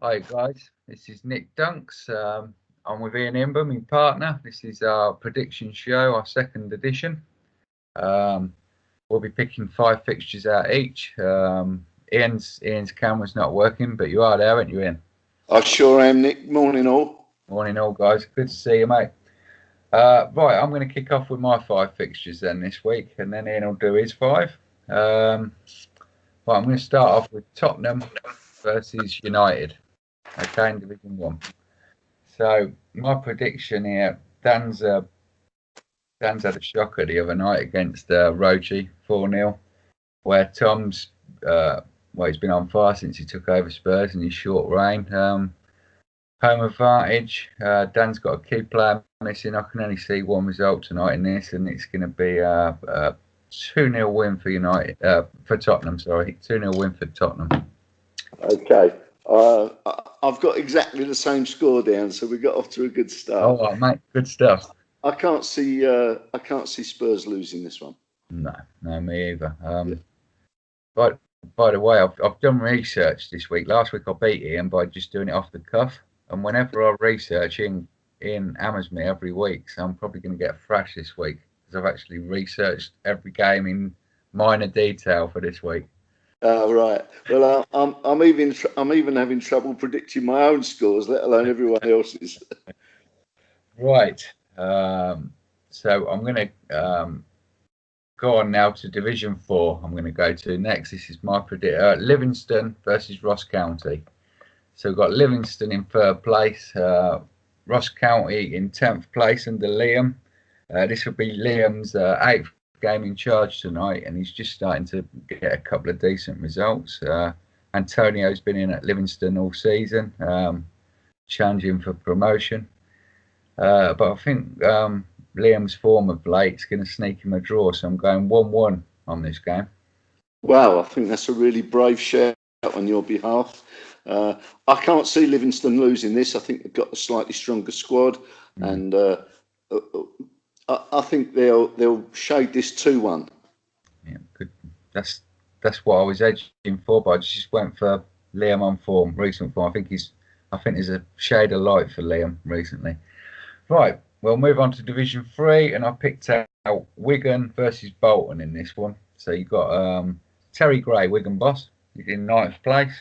Hi guys, this is Nick Dunks. I'm with Ian Imber, my partner. This is our prediction show, our second edition. We'll be picking 5 fixtures out each. Ian's camera's not working, but you are there, aren't you, Ian? I sure am, Nick. Morning all. Morning all, guys. Good to see you, mate. Right, I'm going to kick off with my 5 fixtures then this week, and then Ian will do his 5. Right, I'm going to start off with Tottenham versus United. Okay, in Division 1. So my prediction here, Dan's had a shocker the other night against Rochi 4-0, where Tom's he's been on fire since he took over Spurs in his short reign. Home advantage. Dan's got a key player missing. I can only see one result tonight in this, and it's going to be a 2-0 win for United. For Tottenham, sorry, 2-0 win for Tottenham. Okay. I've got exactly the same score down, so we got off to a good start. Oh, right, mate, good stuff. I can't see Spurs losing this one. No, me either. By the way, I've done research this week. Last week I beat Ian by just doing it off the cuff, and whenever I research, Ian hammers me every week. So I'm probably going to get a thrash this week because I've actually researched every game in minor detail for this week. Right. Well, I'm even having trouble predicting my own scores, let alone everyone else's. Right. So I'm going to go on now to Division 4. I'm going to go to next. This is my prediction: Livingston versus Ross County. So we've got Livingston in 3rd place, Ross County in 10th place under Liam. This will be Liam's 8th game in charge tonight, and he's just starting to get a couple of decent results. Antonio's been in at Livingston all season, challenging for promotion. But I think Liam's form of late is going to sneak him a draw, so I'm going 1-1 on this game. Wow, I think that's a really brave shout on your behalf. I can't see Livingston losing this. I think they've got a slightly stronger squad, and I think they'll shade this 2-1. Yeah, good. That's what I was edging for, but I just went for Liam on form, recent form. I think there's a shade of light for Liam recently. Right, we'll move on to Division 3, and I picked out Wigan versus Bolton in this one. So you've got Terry Gray, Wigan boss, he's in 9th place,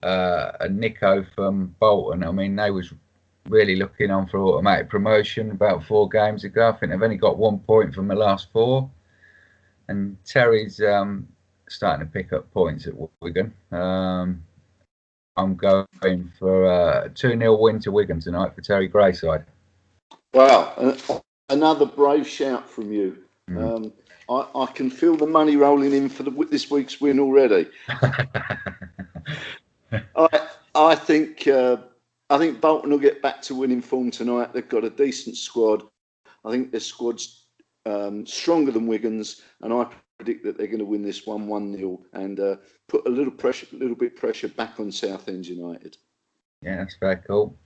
and Nico from Bolton. I mean, they was really looking on for automatic promotion about 4 games ago. I think they've only got 1 point from the last 4, and Terry's starting to pick up points at Wigan. I'm going for a 2-0 win to Wigan tonight for Terry Gray's side. Wow, another brave shout from you. I can feel the money rolling in for this week's win already. I think Bolton will get back to winning form tonight. They've got a decent squad. I think their squad's stronger than Wigan's, and I predict that they're going to win this 1-0 and put a little bit pressure back on Southend United. Yeah, that's very cool.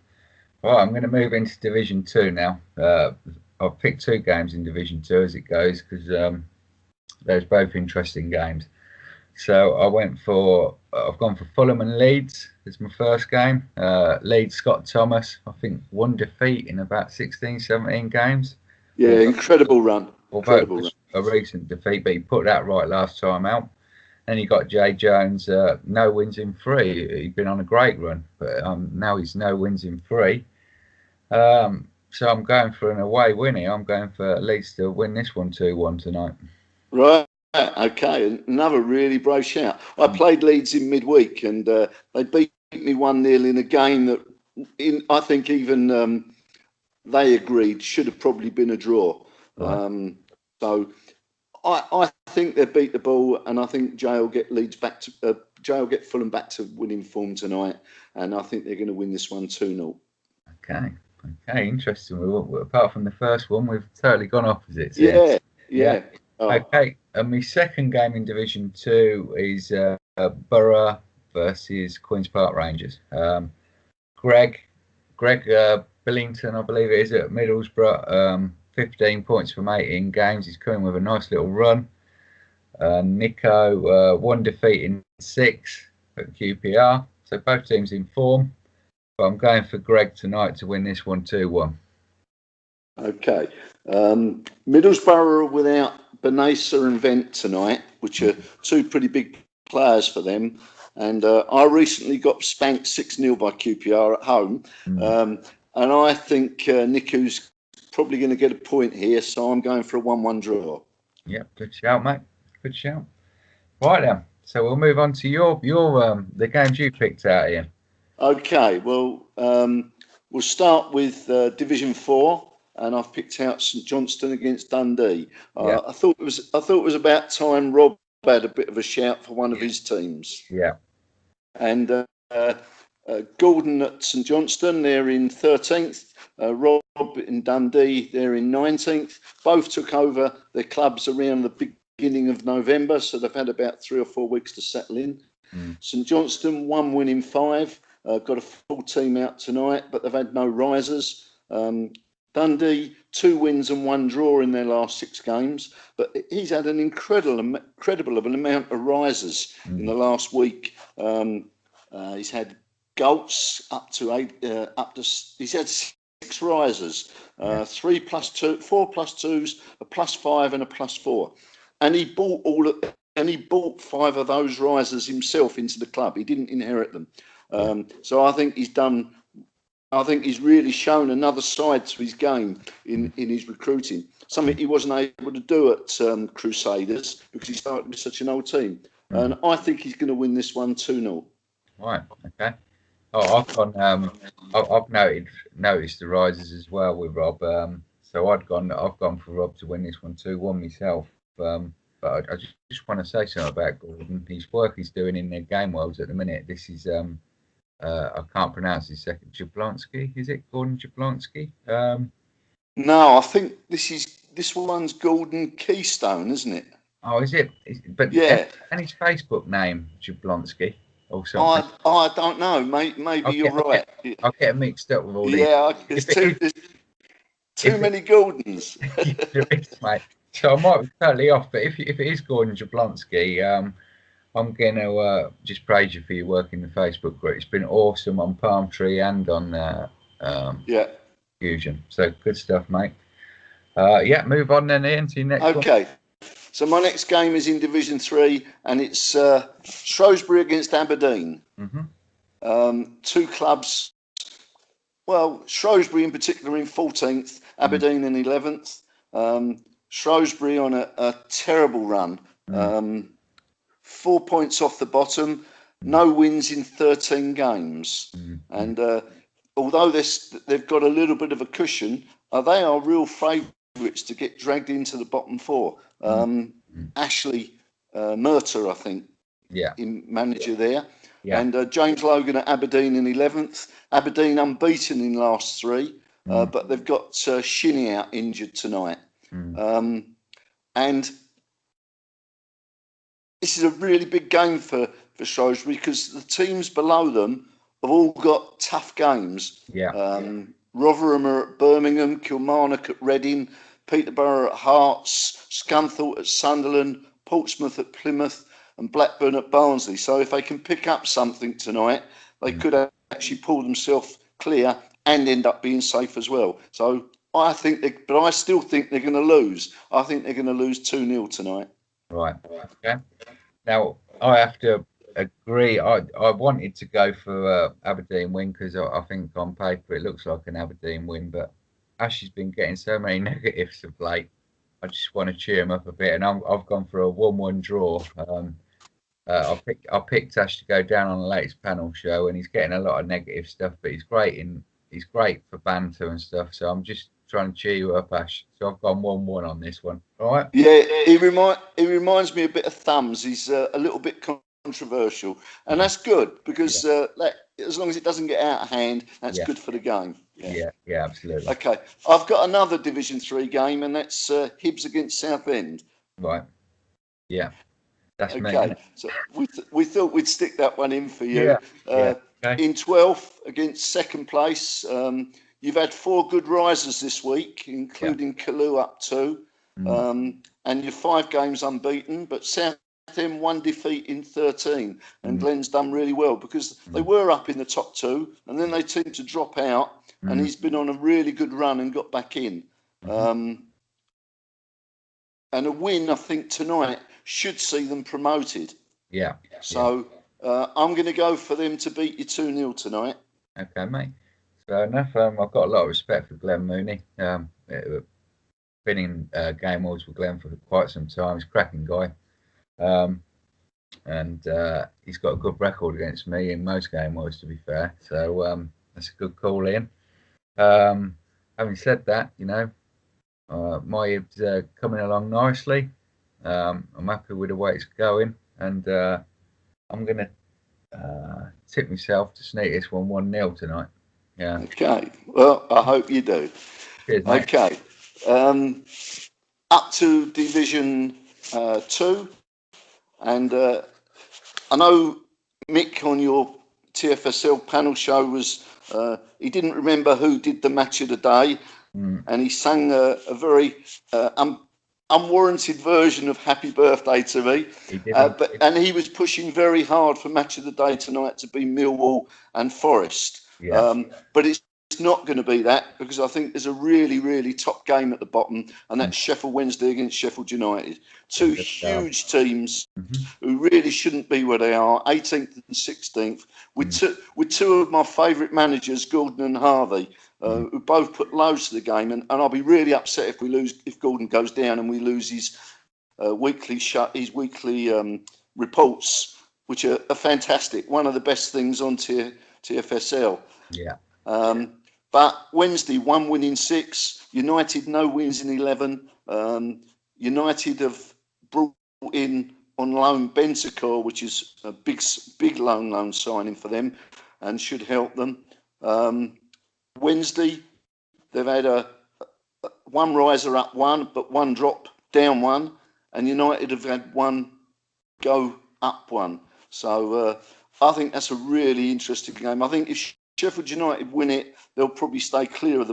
Right, I'm going to move into Division 2 now. I've picked 2 games in Division 2 as it goes because there's both interesting games. So I've gone for Fulham and Leeds as my first game. Leeds, Scott Thomas, I think 1 defeat in about 16, 17 games. Yeah, incredible run. A recent defeat, but he put that right last time out. Then you got Jay Jones, no wins in 3. He's been on a great run, but now he's no wins in 3. So I'm going for an away win here. I'm going for Leeds to win this one 2-1 tonight. Right. Okay. Another really brave shout. I played Leeds in midweek, and they beat me 1-0 in a game that, I think even they agreed should have probably been a draw. Right. So I think they beat the ball, and I think Jay will get get Fulham back to winning form tonight, and I think they're going to win this one 2-0. Okay, interesting. Apart from the first one, we've totally gone opposites. Yeah. Oh. Okay, and my second game in Division 2 is Borough versus Queen's Park Rangers. Greg Billington, I believe it is, at Middlesbrough. 15 points from 18 games. He's coming with a nice little run. Nico, 1 defeat in 6 at QPR. So both teams in form, but I'm going for Greg tonight to win this one 2-1. Okay. Middlesbrough are without Benesa and Vent tonight, which are two pretty big players for them. And I recently got spanked 6-0 by QPR at home. And I think Niku's probably going to get a point here, so I'm going for a 1-1 draw. Yeah, good shout, mate. Good shout. Right then. So we'll move on to your the games you picked out here. Okay, well, we'll start with Division 4, and I've picked out St Johnstone against Dundee. Yeah. I thought it was about time Rob had a bit of a shout for one of his teams. Yeah. And Gordon at St Johnstone, they're in 13th. Rob in Dundee, they're in 19th. Both took over their clubs around the beginning of November, so they've had about 3 or 4 weeks to settle in. St Johnstone, 1 win in 5. Got a full team out tonight, but they've had no risers. Dundee, 2 wins and 1 draw in their last 6 games, but he's had an incredible amount of risers in the last week. He's had Golts up to 8, he's had 6 risers, 3 plus 2, 4 plus 2s, a plus 5 and a plus 4, and he bought 5 of those risers himself into the club. He didn't inherit them. So I think he's really shown another side to his game in his recruiting, something he wasn't able to do at Crusaders because he started with such an old team. And I think he's going to win this one 2-0. Right. Okay. Oh, I've noticed the rises as well with Rob. So I've gone for Rob to win this one 2-1 myself. But I just want to say something about Gordon. His work he's doing in the game worlds at the minute. This is I can't pronounce his second. Jablonski, is it Gordon Jablonski? No, I think this one's Gordon Keystone, isn't it? Oh, is it? But yeah, and his Facebook name Jablonski or something. I don't know. Maybe you're right. I'll get mixed up with all these. Yeah, there's too many Gordons. There is, mate. So I might be totally off, but if it is Gordon Jablonski, I'm going to just praise you for your work in the Facebook group. It's been awesome on Palm Tree and on Fusion. So good stuff, mate. Move on then, Ian, to your next one. Okay. So my next game is in Division 3, and it's Shrewsbury against Aberdeen. 2 clubs. Well, Shrewsbury in particular in 14th, Aberdeen in 11th. Shrewsbury on a terrible run. 4 points off the bottom, no wins in 13 games. And although they've got a little bit of a cushion, they are real favourites to get dragged into the bottom 4. Ashley Murter, I think, in manager there. Yeah. And James Logan at Aberdeen in 11th. Aberdeen unbeaten in last 3, but they've got Shinnie out injured tonight. And this is a really big game for Shrewsbury because the teams below them have all got tough games. Rotherham are at Birmingham, Kilmarnock at Reading, Peterborough at Hearts, Scunthorpe at Sunderland, Portsmouth at Plymouth, and Blackburn at Barnsley. So if they can pick up something tonight, they could actually pull themselves clear and end up being safe as well. So I still think they're going to lose. I think they're going to lose 2-0 tonight. Right. Okay. Now I have to agree. I wanted to go for Aberdeen win because I think on paper it looks like an Aberdeen win, but Ash has been getting so many negatives of late. I just want to cheer him up a bit, and I've gone for a 1-1 draw. I picked Ash to go down on the latest panel show, and he's getting a lot of negative stuff, but he's great for banter and stuff. So I'm just trying to cheer you up, Ash. So I've gone 1-1 on this one. All right. Yeah, he reminds me a bit of Thumbs. He's a little bit controversial, and that's good because as long as it doesn't get out of hand, that's good for the game. Yeah, absolutely. Okay, I've got another Division 3 game, and that's Hibs against Southend. Right. Yeah, that's okay. Me. So we thought we'd stick that one in for you. Okay. In 12th against second place. You've had 4 good risers this week, including Kalu up 2, and you're 5 games unbeaten. But Southampton 1 defeat in 13, and Glenn's done really well because they were up in the top 2, and then they seemed to drop out, and he's been on a really good run and got back in. And a win, I think, tonight should see them promoted. Yeah. So I'm going to go for them to beat you 2-0 tonight. Okay, mate. Fair enough. I've got a lot of respect for Glenn Mooney. Been in game halls with Glenn for quite some time. He's a cracking guy. And he's got a good record against me in most game halls, to be fair. So that's a good call in. Having said that, you know, my Ibs are coming along nicely. I'm happy with the way it's going, and I'm going to tip myself to sneak this one 1-0 tonight. Yeah. Okay. Well, I hope you do. Cheers, mate. Okay. Up to Division 2, and I know Mick on your TFSL panel show was he didn't remember who did the match of the day, and he sang a very unwarranted version of Happy Birthday to Me. And he was pushing very hard for match of the day tonight to be Millwall and Forest. Yeah. But it's not going to be that, because I think there's a really, really top game at the bottom, and that's Sheffield Wednesday against Sheffield United. Two huge teams who really shouldn't be where they are, 18th and 16th, with two of my favourite managers, Gordon and Harvey, who both put loads to the game, and I'll be really upset if Gordon goes down and we lose his weekly reports, which are fantastic. One of the best things on TFSL. Yeah. But Wednesday, 1 win in 6. United, no wins in 11. United have brought in on loan Bentancur, which is a big loan signing for them and should help them. Wednesday, they've had one riser up 1, but 1 drop down 1, and United have had 1 go up 1. So I think that's a really interesting game. I think if Sheffield United win it, they'll probably stay clear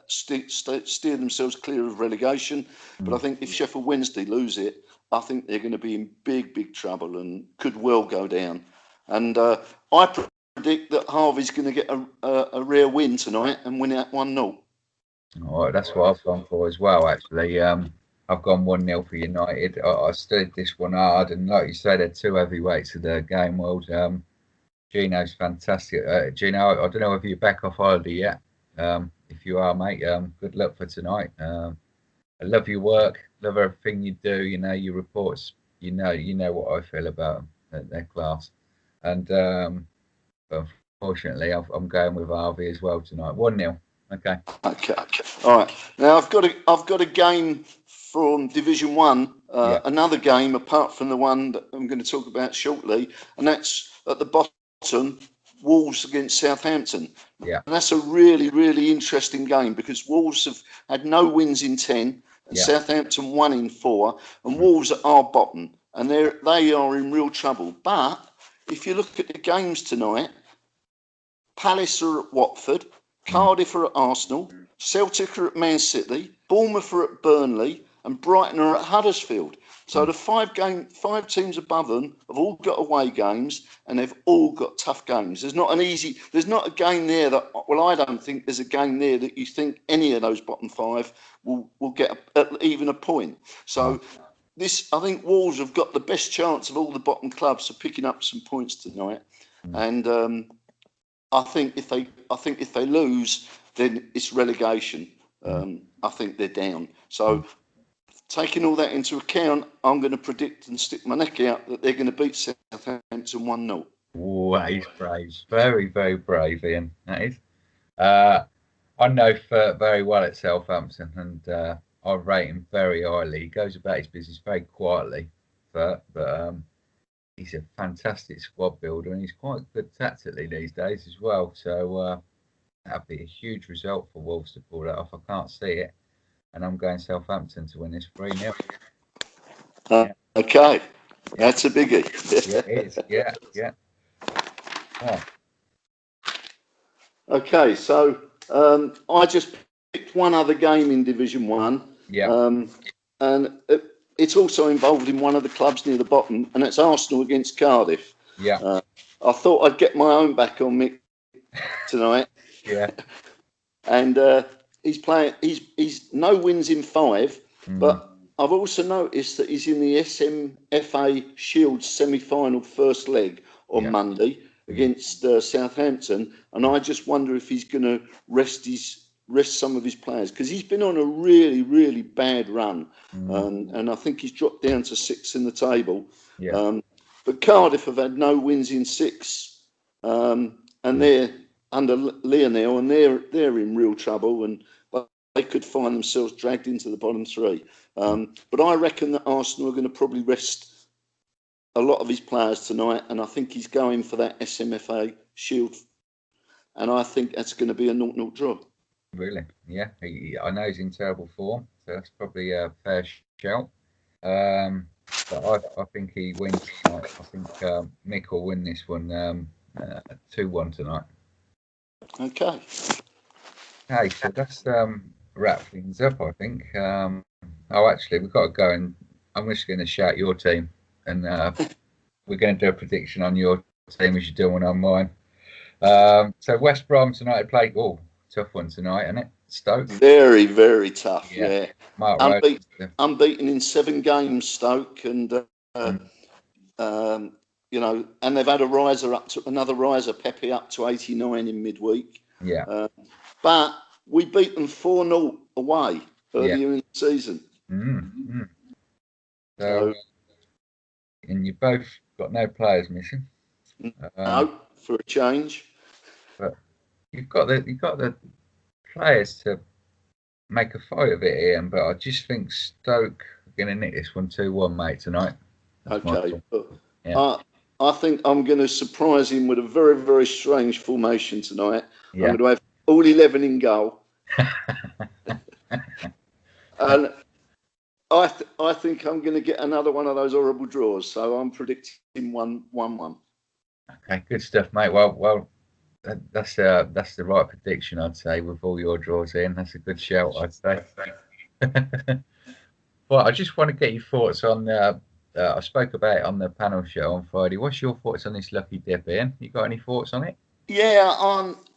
steer themselves clear of relegation. But I think if Sheffield Wednesday lose it, I think they're going to be in big trouble and could well go down. And I predict that Harvey's going to get a rare win tonight and win out 1-0. All right, that's what I've gone for as well, actually. I've gone 1-0 for United. I studied this one hard, and like you said, they're 2 heavyweights of the game world. Gino's fantastic. Gino, I don't know if you're back off holiday yet. If you are, mate, good luck for tonight. I love your work, love everything you do. You know your reports. You know what I feel about them. They're class. And unfortunately, I'm going with Harvey as well tonight. 1-0. Okay. All right. Now I've got a game from Division 1. Another game apart from the one that I'm going to talk about shortly, and that's at the bottom. Wolves against Southampton. Yeah. And that's a really, really interesting game because Wolves have had no wins in 10 and Southampton 1 in 4, and Wolves are bottom, and they are in real trouble. But if you look at the games tonight, Palace are at Watford, Cardiff are at Arsenal, Celtic are at Man City, Bournemouth are at Burnley, and Brighton are at Huddersfield. So the 5 teams above them have all got away games, and they've all got tough games. There's not a game there that, well, I don't think there's a game there that you think any of those bottom 5 will get even a point. So I think Wolves have got the best chance of all the bottom clubs of picking up some points tonight. And I think if they lose, then it's relegation. I think they're down. So taking all that into account, I'm going to predict and stick my neck out that they're going to beat Southampton 1-0. Oh, that is brave. Very, very brave, Ian. That is. I know very well at Southampton, and I rate him very highly. He goes about his business very quietly, but he's a fantastic squad builder, and he's quite good tactically these days as well. So that'd be a huge result for Wolves to pull that off. I can't see it. And I'm going Southampton to win this 3-0. Okay, that's a biggie. Yeah, it is. Yeah. Oh. Okay, so I just picked one other game in Division 1. Yeah. And it's also involved in one of the clubs near the bottom, and it's Arsenal against Cardiff. Yeah. I thought I'd get my own back on Mick tonight. Yeah. And he's playing. He's no wins in 5, but I've also noticed that he's in the SMFA Shield semi-final first leg on Monday against Southampton, and I just wonder if he's going to rest some of his players, because he's been on a really bad run, and I think he's dropped down to 6 in the table. Yeah. But Cardiff have had no wins in 6, and they're under Lionel, and they're in real trouble, and they could find themselves dragged into the bottom 3. But I reckon that Arsenal are going to probably rest a lot of his players tonight, and I think he's going for that SMFA Shield, and I think that's going to be a 0-0 draw. Really? Yeah. I know he's in terrible form, so that's probably a fair shout. But I think he wins tonight. I think Mick will win this one 2-1 tonight. Okay. Hey, so that's wrap things up, I think. Actually, we've got to go, and I'm just going to shout your team, and we're going to do a prediction on your team as you do one on mine. So West Brom tonight played. Oh, tough one tonight, isn't it? Stoke. Very tough. Yeah. Mark unbeaten in 7 games, Stoke, and you know, and they've had another riser, Pepe, up to 89 in midweek. Yeah. But we beat them 4-0 away earlier in the season. So, and you both got no players missing. No, for a change. But you've got the players to make a fight of it, Ian. But I just think Stoke are going to nick this one 2-1, mate, tonight. That's okay. I think I'm going to surprise him with a very strange formation tonight. Yeah. I'm going to have all 11 in goal. And I think I'm going to get another one of those horrible draws. So I'm predicting 1-1. Okay, good stuff, mate. Well, that's the right prediction, I'd say, with all your draws in. That's a good shout, I'd say. Well, I just want to get your thoughts on. I spoke about it on the panel show on Friday. What's your thoughts on this lucky dip, Ian? You got any thoughts on it? Yeah,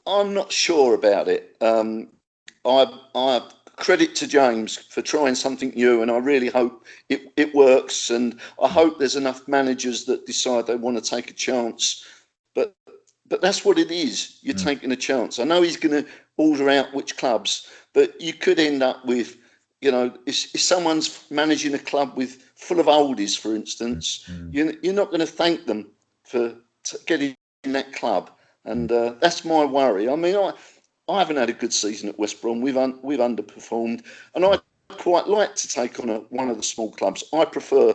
I'm not sure about it. I credit to James for trying something new, and I really hope it works. And I hope there's enough managers that decide they want to take a chance. But that's what it is. You're taking a chance. I know he's going to order out which clubs, but you could end up with, you know, if someone's managing a club full of oldies, for instance, you're not going to thank them for getting in that club. And that's my worry. I mean, I haven't had a good season at West Brom. We've underperformed, and I quite like to take on one of the small clubs. I prefer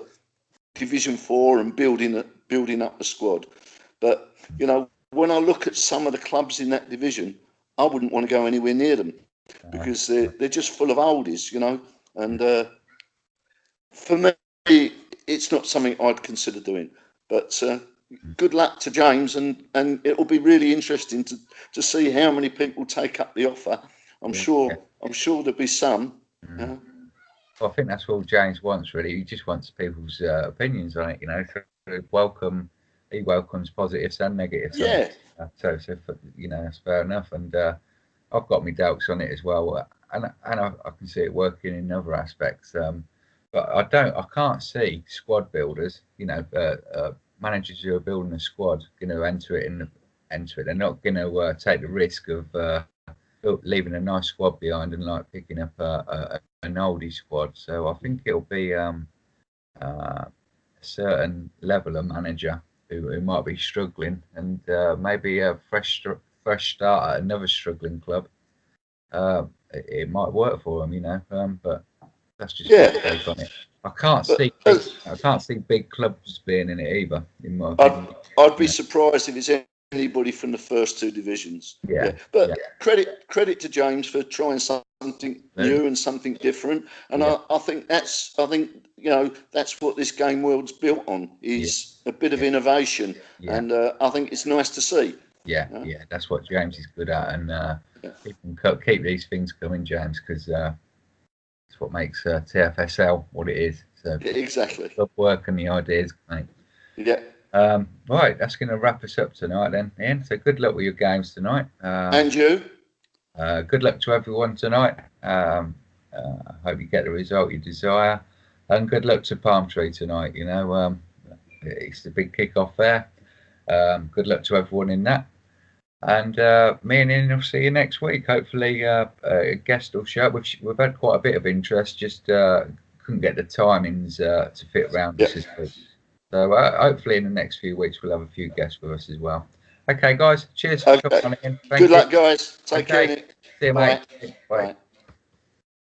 Division 4 and building up the squad. But you know, when I look at some of the clubs in that division, I wouldn't want to go anywhere near them because they're just full of oldies, you know. And for me, it's not something I'd consider doing. But good luck to James, and it'll be really interesting to see how many people take up the offer. I'm sure there'll be some. Well, I think that's all James wants, really. He just wants people's opinions on it, you know. So he welcomes positives and negatives. Yeah. So you know, that's fair enough. And I've got my doubts on it as well, and I can see it working in other aspects. But I can't see squad builders, you know, managers who are building a squad going to enter it. They're not going to take the risk of leaving a nice squad behind and like picking up an oldie squad. So I think it'll be a certain level of manager who might be struggling, and maybe a fresh start at another struggling club. It might work for them, you know. But that's just my take on it. I can't see big clubs being in it either. In my opinion, I'd be surprised if it's anybody from the first 2 divisions. But credit to James for trying something new and something different. And I think you know, that's what this game world's built on, is a bit of innovation. And I think it's nice to see. Yeah, that's what James is good at, and keep these things coming, James, because That's what makes TFSL what it is. So Exactly. good work and the ideas, mate. Yeah. Right, that's going to wrap us up tonight then, Ian. So good luck with your games tonight. And you? Good luck to everyone tonight. I hope you get the result you desire. And good luck to Palm Tree tonight. You know, it's the big kick-off there. Good luck to everyone in that. And me and Ian will see you next week. Hopefully, a guest will show up. We've had quite a bit of interest, just couldn't get the timings to fit around us this week. So hopefully in the next few weeks we'll have a few guests with us as well. Okay, guys. Cheers for coming on in. Good luck, guys. Take care, Nick. See you, Bye. mate. Bye.